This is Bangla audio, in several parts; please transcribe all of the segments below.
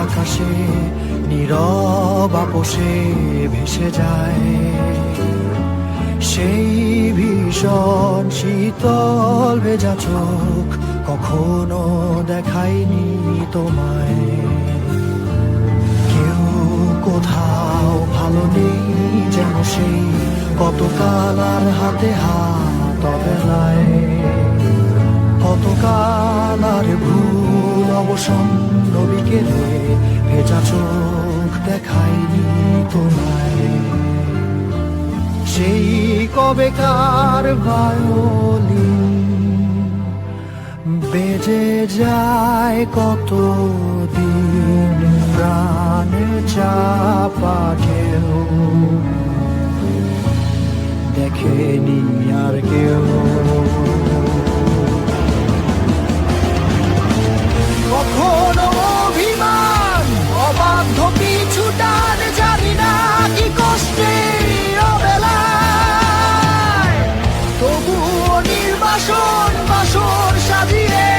আকাশে নীরব আপোষে ভেসে যায়। সেই ভীষণ শীতল ভেজা চোখ কখনো দেখায়নি তোমায়। কেউ কোথাও ভালো নেই যেন সেই কতকাল আর হাতে হাত অবেলায়। কতকাল আর ভুল অবসন্ন বিকেলে ভেজা চোখ দেখায়নি তোমায়। সেই কবেকার ভায়োলিন বেজে যায় কতদিন প্রাণে চাপা ঢেউ দেখেনি আর কেউ। কখনো অভিমান অবাধ্য পিছু টান জানি না কি কষ্টে অবেলায়, তবুও নির্বাসন বাসন সাজিয়ে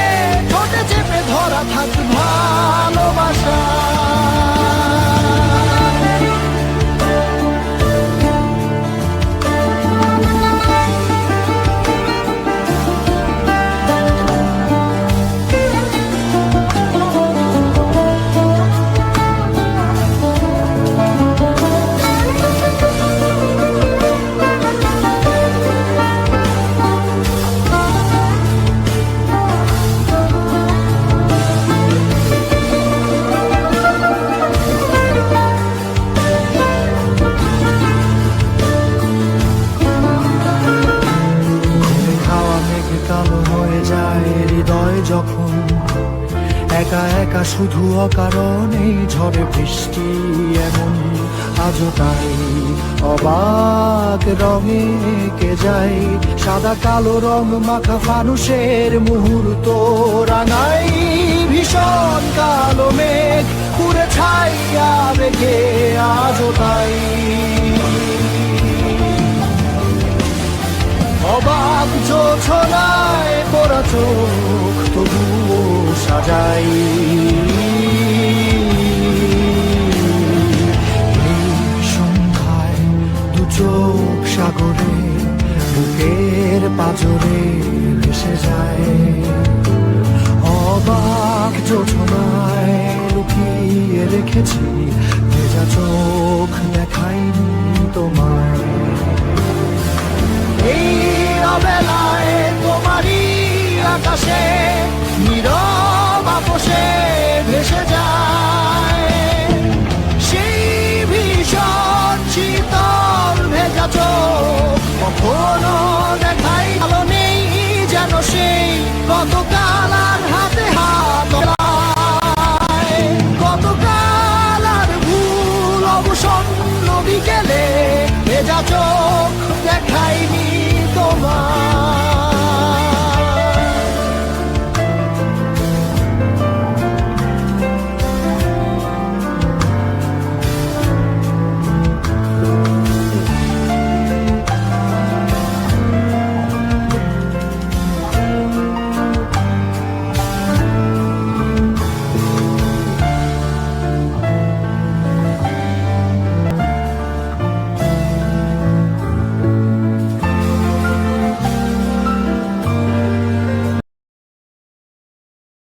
ঠোঁটে চেপে ধরা থাক ভালোবাসা। কালো হয়ে যায় হৃদয় যখন একা একা শুধু অকারণেই ঝড়ে বৃষ্টি এমন আজও তাই অবাক রঙে কে যায়। সাদা কালো রং মাখা মানুষের মুহূর্ত রাঙাই ভীষণ কালো মেঘ পুরে ছাইয়া রেখে আজও তাই। অবাক জোছনায় পড়া চোখ তবুও সাজাই। এই সন্ধ্যায় দু চোখ সাগরে বুকের পাঁজরে ভেসে যায়। অবাক জোছনায় লুকিয়ে রেখেছি